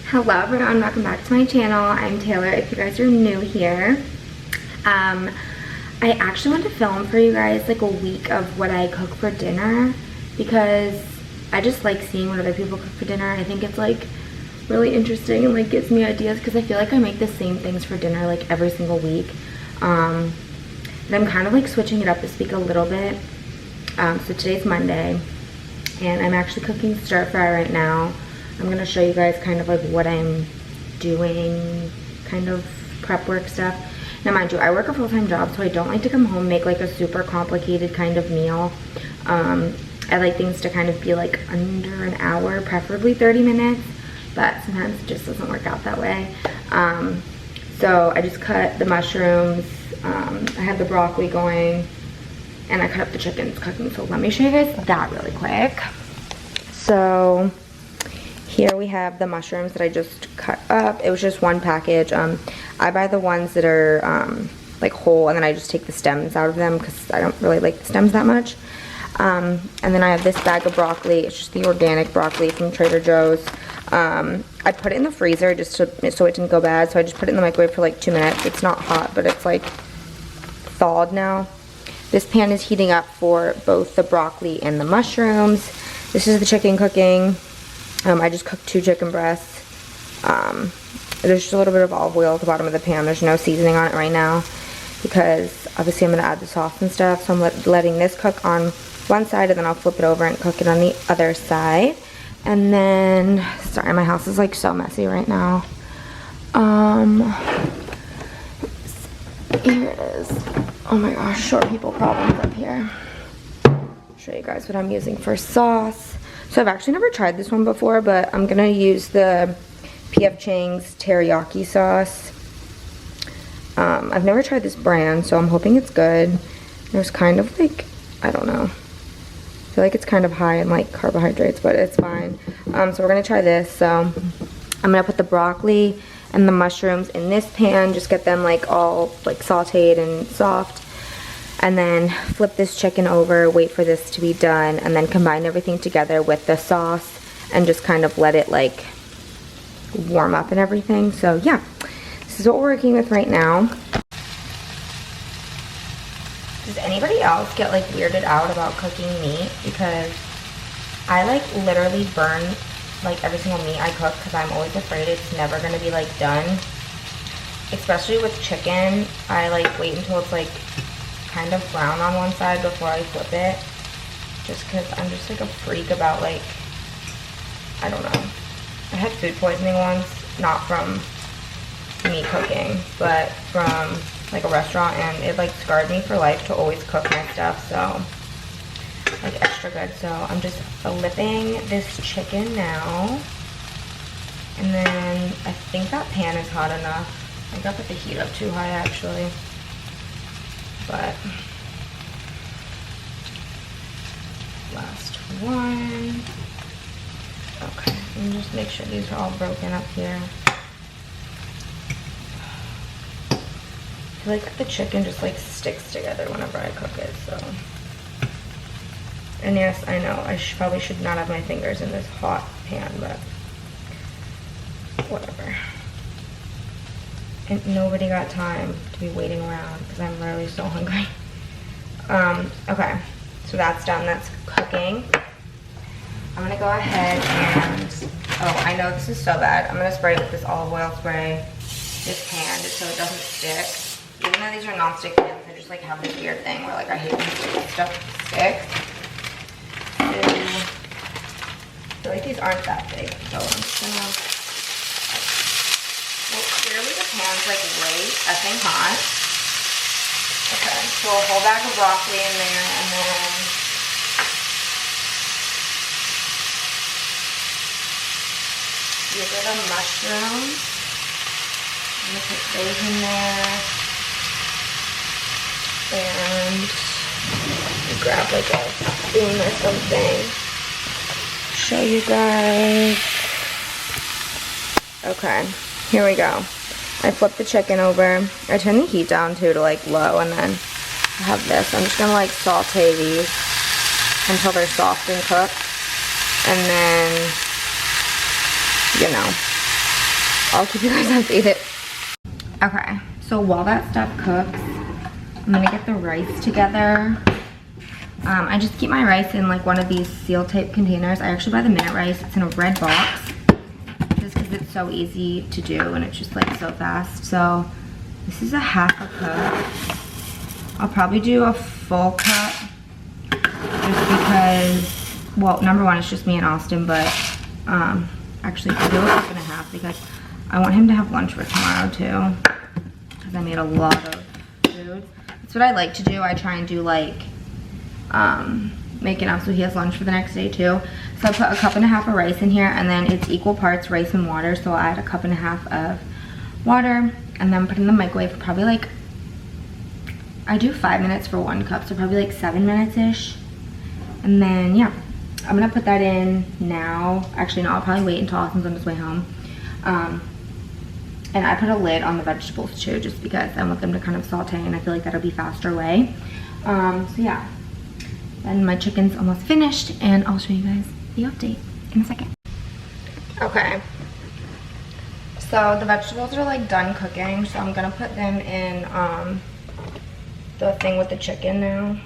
Hello everyone, welcome back to my channel. I'm Taylor if you guys are new here. I actually want to film for you guys like a week of what I cook for dinner because I just like seeing what other people cook for dinner. I think it's like really interesting and like gives me ideas because I feel like I make the same things for dinner like every single week. And I'm kind of like switching it up this week a little bit. So today's Monday and I'm actually cooking stir fry right now. I'm gonna show you guys kind of like what I'm doing, kind of prep work stuff. Now mind you, I work a full-time job, so I don't like to come home and make like a super complicated kind of meal. I like things to kind of be like under an hour, preferably 30 minutes, but sometimes it just doesn't work out that way. So I just cut the mushrooms, I had the broccoli going, and I cut up the chicken. It's cooking, so let me show you guys that really quick. So here we have the mushrooms that I just cut up. It was just one package. I buy the ones that are like whole, and then I just take the stems out of them because I don't really like the stems that much. And then I have this bag of broccoli. It's just the organic broccoli from Trader Joe's. I put it in the freezer just so it didn't go bad. So I just put it in the microwave for like 2 minutes. It's not hot, but it's like thawed now. This pan is heating up for both the broccoli and the mushrooms. This is the chicken cooking. I just cooked 2 chicken breasts. There's just a little bit of olive oil at the bottom of the pan. There's no seasoning on it right now because obviously I'm going to add the sauce and stuff. So I'm letting this cook on one side, and then I'll flip it over and cook it on the other side. And then, sorry, my house is like so messy right now. Here it is. Oh my gosh, short people problems up here. I'll show you guys what I'm using for sauce. So I've actually never tried this one before, but I'm gonna use the P.F. Chang's teriyaki sauce. I've never tried this brand, so I'm hoping it's good. There's kind of like, I don't know. I feel like it's kind of high in like carbohydrates, but it's fine. So we're gonna try this. So I'm gonna put the broccoli and the mushrooms in this pan, just get them like all like sauteed and soft. And then flip this chicken over, wait for this to be done, and then combine everything together with the sauce and just kind of let it like warm up and everything. So yeah, this is what we're working with right now. Does anybody else get like weirded out about cooking meat? Because I like literally burn like every single meat I cook because I'm always afraid it's never gonna be like done. Especially with chicken, I like wait until it's like kind of brown on one side before I flip it, just because I'm just like a freak about like, I don't know. I had food poisoning once, not from me cooking, but from like a restaurant, and it like scarred me for life to always cook my stuff, so like extra good. So I'm just flipping this chicken now, and then I think that pan is hot enough. I think I put the heat up too high actually. But last one. Okay, and just make sure these are all broken up here. I feel like the chicken just like sticks together whenever I cook it, so. And yes, I know I probably should not have my fingers in this hot pan, but whatever. And nobody got time to be waiting around because I'm literally so hungry. Okay, so that's done, that's cooking. I'm gonna go ahead and, oh, I know this is so bad. I'm gonna spray with this olive oil spray, this pan, just so it doesn't stick. Even though these are non-stick pans, they just like have this weird thing where like I hate when stuff sticks. So, I feel like these aren't that big, so I'm just gonna, well, clearly the pan's like way effing hot. Okay, so a whole bag of broccoli in there, and then these are the mushrooms. I'm gonna put those in there. And grab like a spoon or something. Show you guys. Okay. Here we go. I flipped the chicken over. I turned the heat down too to like low, and then I have this. I'm just gonna like saute these until they're soft and cooked. And then, you know, I'll keep you guys updated. Okay, so while that stuff cooks, I'm gonna get the rice together. I just keep my rice in like one of these seal type containers. I actually buy the Minute Rice. It's in a red box just because it's so easy to do and it's just like so fast. So this is a half a cup. I'll probably do a full cup just because, well, number one, it's just me and Austin, but actually I'll do a cup and a half because I want him to have lunch for tomorrow too, because I made a lot of food. That's what I like to do. I try and do like make enough so he has lunch for the next day too. So I put a cup and a half of rice in here, and then it's equal parts rice and water, so I'll add a cup and a half of water and then put it in the microwave for probably like, I do 5 minutes for 1 cup, so probably like 7 minutes ish. And then yeah, I'm gonna put that in now. Actually no, I'll probably wait until Austin's on his way home. And I put a lid on the vegetables too, just because I want them to kind of saute, and I feel like that'll be faster way. So yeah, and my chicken's almost finished, and I'll show you guys the update in a second. Okay, so the vegetables are like done cooking, so I'm gonna put them in the thing with the chicken now.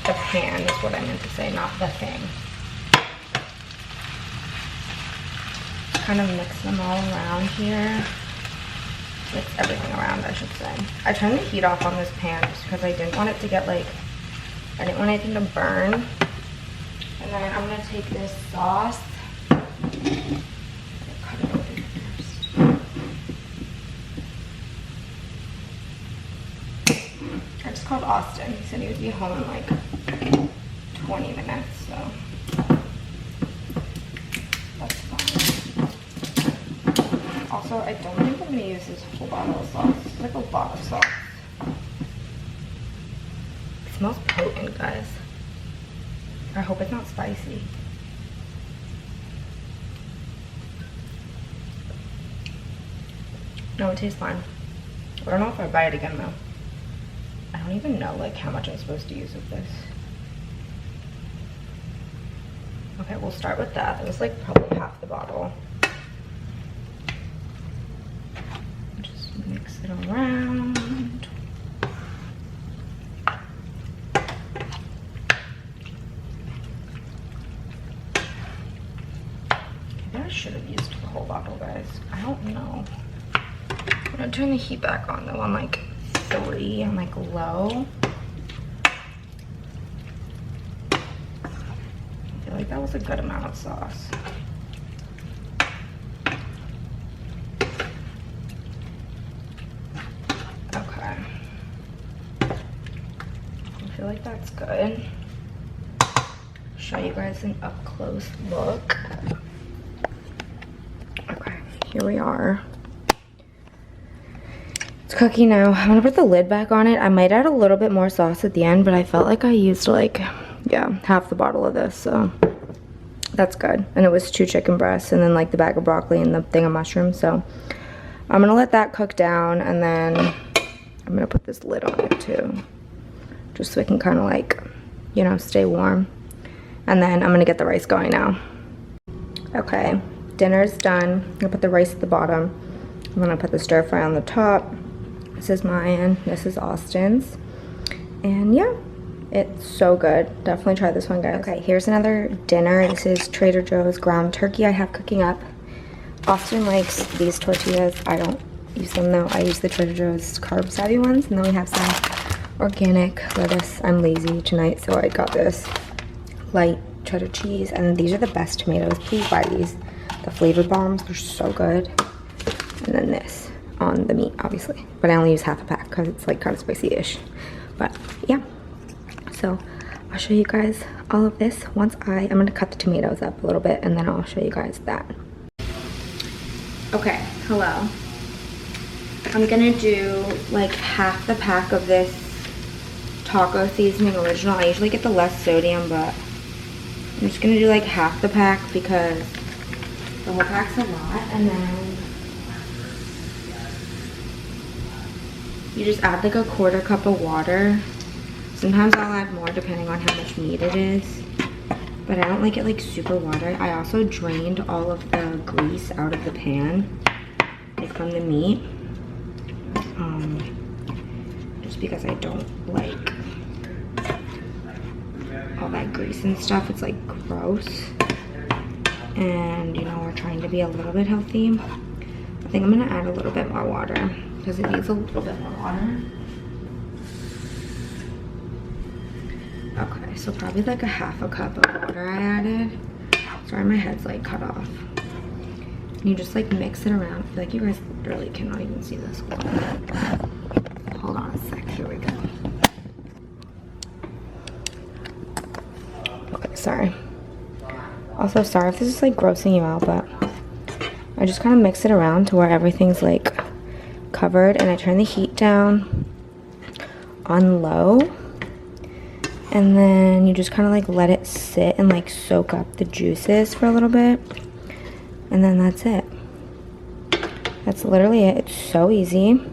The pan is what I meant to say, not the thing. Kind of mix them all around here. Mix everything around, I should say. I turned the heat off on this pan just because I didn't want it to get like, I didn't want anything to burn. And then I'm gonna take this sauce. Cut it open first. I just called Austin. He said he would be home in like 20 minutes, so that's fine. Also, I don't think I'm gonna use this whole bottle of sauce. It's like a lot of sauce. It smells potent, guys. I hope it's not spicy. No, it tastes fine. I don't know if I buy it again though. I don't even know like how much I'm supposed to use of this. Okay, we'll start with that. That was like probably half the bottle. Just mix it around. Maybe I should have used the whole bottle, guys. I don't know. I'm gonna turn the heat back on though on like 3 on like low. I feel like that was a good amount of sauce. Okay. I feel like that's good. Show you guys an up close look. Okay, here we are. It's cooking now. I'm gonna put the lid back on it. I might add a little bit more sauce at the end, but I felt like I used like, yeah, half the bottle of this, so that's good. And it was 2 chicken breasts and then like the bag of broccoli and the thing of mushrooms, so I'm gonna let that cook down, and then I'm gonna put this lid on it too, just so it can kind of like, you know, stay warm. And then I'm gonna get the rice going now. Okay, dinner's done. I'm gonna put the rice at the bottom. I'm gonna put the stir fry on the top. This is mine, this is Austin's. And yeah, it's so good. Definitely try this one, guys. Okay, here's another dinner. This is Trader Joe's ground turkey I have cooking up. Austin likes these tortillas. I don't use them though. I use the Trader Joe's carb savvy ones. And then we have some organic lettuce. I'm lazy tonight, so I got this light cheddar cheese. And these are the best tomatoes. Please buy these. The flavored bombs, they're so good. And then this on the meat, obviously, but I only use half a pack because it's like kind of spicy-ish. But yeah, so I'll show you guys all of this once I'm gonna cut the tomatoes up a little bit, and then I'll show you guys that. Okay, hello. I'm gonna do like half the pack of this taco seasoning original. I usually get the less sodium, but I'm just gonna do like half the pack because the whole pack's a lot. And then you just add like a 1/4 cup of water. Sometimes I'll add more depending on how much meat it is. but I don't like it like super watery. I also drained all of the grease out of the pan, like from the meat, just because I don't like all that grease and stuff. It's like gross, and you know, we're trying to be a little bit healthy. I think I'm gonna add a little bit more water because it needs a little bit more water. Okay, so probably like a half a cup of water I added. Sorry, my head's like cut off. And you just like mix it around. I feel like you guys really cannot even see this. Hold on a sec, here we go. Okay, sorry. Also, sorry if this is like grossing you out, but I just kind of mix it around to where everything's like covered, and I turn the heat down on low. And then you just kind of like let it sit and like soak up the juices for a little bit. And then that's it. That's literally it. It's so easy.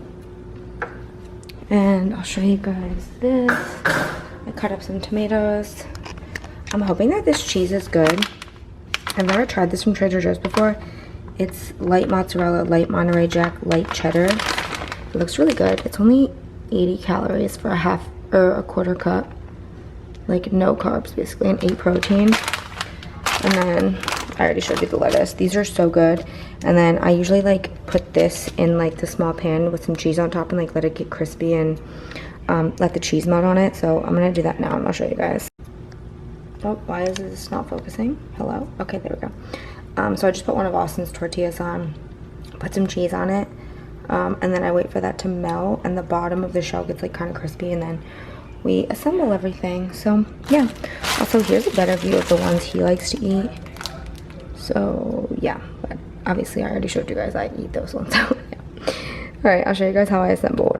And I'll show you guys this. I cut up some tomatoes. I'm hoping that this cheese is good. I've never tried this from Trader Joe's before. It's light mozzarella, light Monterey Jack, light cheddar. It looks really good. It's only 80 calories for a quarter cup. Like no carbs basically, and 8 protein. And then I already showed you the lettuce. These are so good. And then I usually like put this in like the small pan with some cheese on top and like let it get crispy and let the cheese melt on it. So I'm gonna do that now and I'll show you guys. Oh, why is this not focusing? Hello? Okay, there we go. So I just put one of Austin's tortillas on, put some cheese on it, and then I wait for that to melt and the bottom of the shell gets like kind of crispy, and then we assemble everything. So yeah, also here's a better view of the ones he likes to eat. So yeah, but obviously I already showed you guys I eat those ones. So yeah. All right, I'll show you guys how I assemble.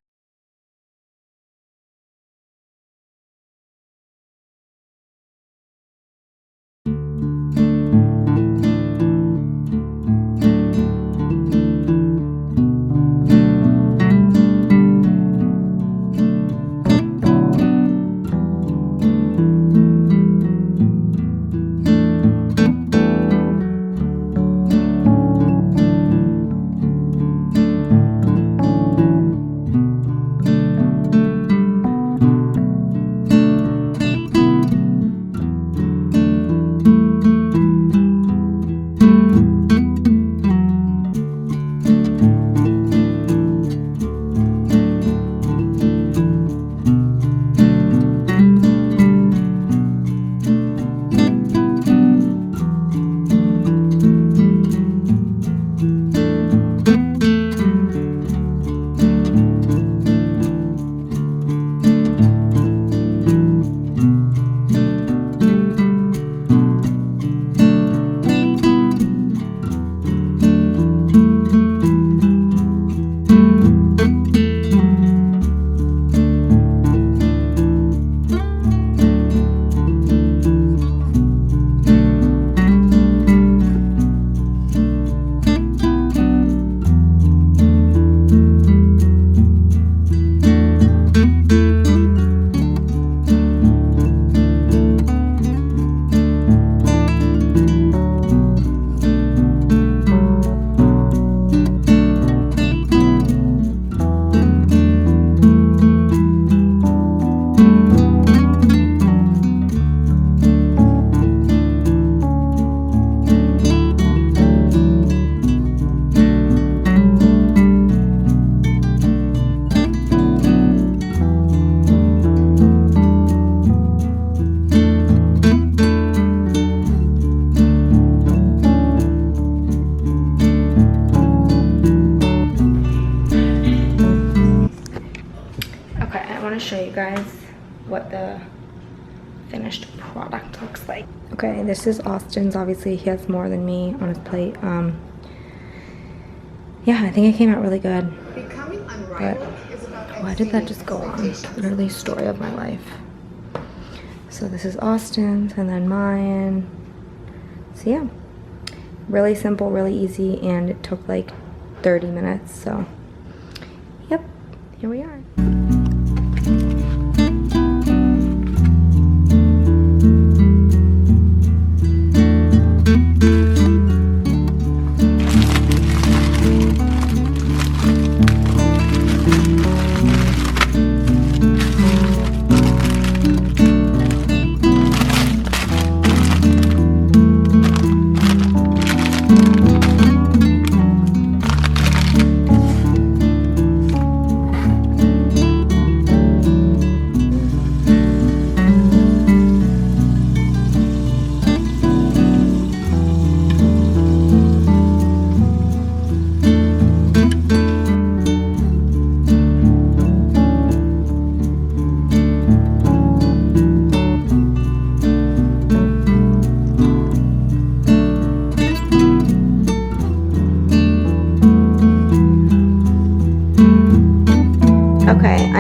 Show you guys what the finished product looks like. Okay, this is Austin's. Obviously he has more than me on his plate. Yeah, I think it came out really good. But why did that just go on? Literally story of my life. So this is Austin's and then mine. So yeah, really simple, really easy, and it took like 30 minutes. So yep, here we are.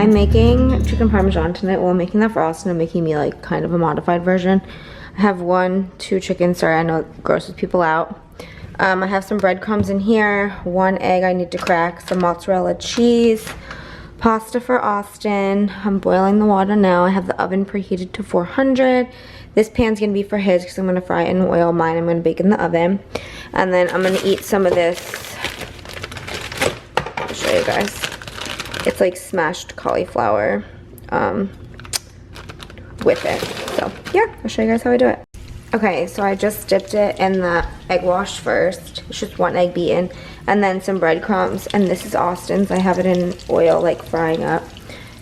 I'm making chicken parmesan tonight. Well, I'm making that for Austin. I'm making me like kind of a modified version. I have 2 chickens. Sorry, I know it grosses people out. I have some breadcrumbs in here, 1 egg I need to crack, some mozzarella cheese, pasta for Austin. I'm boiling the water now. I have the oven preheated to 400. This pan's gonna be for his because I'm gonna fry it in oil. Mine I'm gonna bake in the oven. And then I'm gonna eat some of this. I'll show you guys. It's like smashed cauliflower with it. So yeah, I'll show you guys how I do it. Okay, so I just dipped it in the egg wash first. It's just 1 egg beaten, and then some breadcrumbs. And this is Austin's. I have it in oil, like frying up.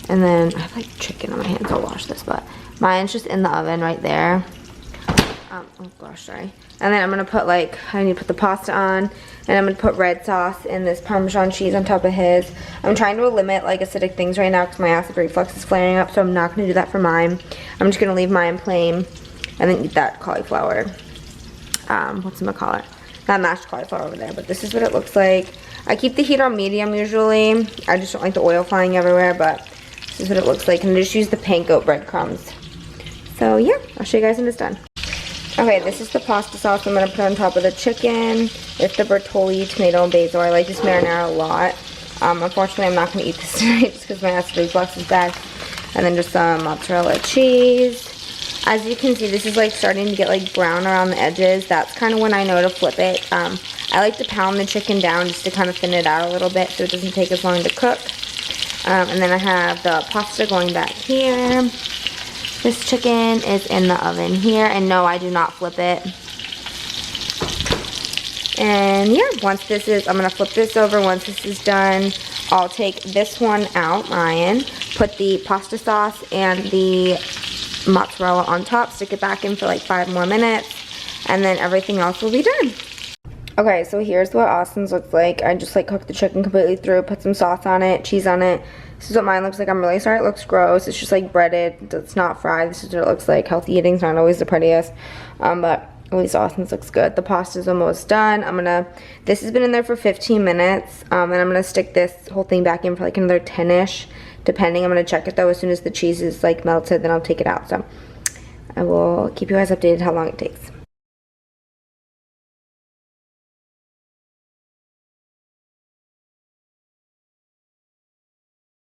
And then I have like chicken on my hands. I'll wash this, but mine's just in the oven right there. Oh gosh, sorry. And then I'm gonna put I need to put the pasta on, and I'm gonna put red sauce and this Parmesan cheese on top of his. I'm trying to limit like acidic things right now because my acid reflux is flaring up, so I'm not gonna do that for mine. I'm just gonna leave mine plain. And then eat that cauliflower, whatchamacallit, that mashed cauliflower over there. But this is what it looks like. I keep the heat on medium usually. I just don't like the oil flying everywhere, but this is what it looks like. And I just use the panko breadcrumbs. So yeah, I'll show you guys when it's done. Okay, this is the pasta sauce I'm gonna put on top of the chicken. It's the Bertolli tomato and basil. I like this marinara a lot. Unfortunately, I'm not gonna eat this tonight just because my acid reflux is bad. And then just some mozzarella cheese. As you can see, this is like starting to get like brown around the edges. That's kind of when I know to flip it. I like to pound the chicken down just to kind of thin it out a little bit so it doesn't take as long to cook. And then I have the pasta going back here. This chicken is in the oven here. And no, I do not flip it. And yeah, once this is, I'm going to flip this over. Once this is done, I'll take this one out, mine, put the pasta sauce and the mozzarella on top, stick it back in for like 5 more minutes, and then everything else will be done. Okay, so here's what Austin's looks like. I just like cooked the chicken completely through, put some sauce on it, cheese on it. This is what mine looks like. I'm really sorry it looks gross. It's just like breaded. It's not fried. This is what it looks like. Healthy eating's not always the prettiest, but at least Austin's looks good. The pasta's almost done. This has been in there for 15 minutes, and I'm gonna stick this whole thing back in for like another 10-ish. Depending, I'm going to check it though. As soon as the cheese is like melted, then I'll take it out. So I will keep you guys updated how long it takes.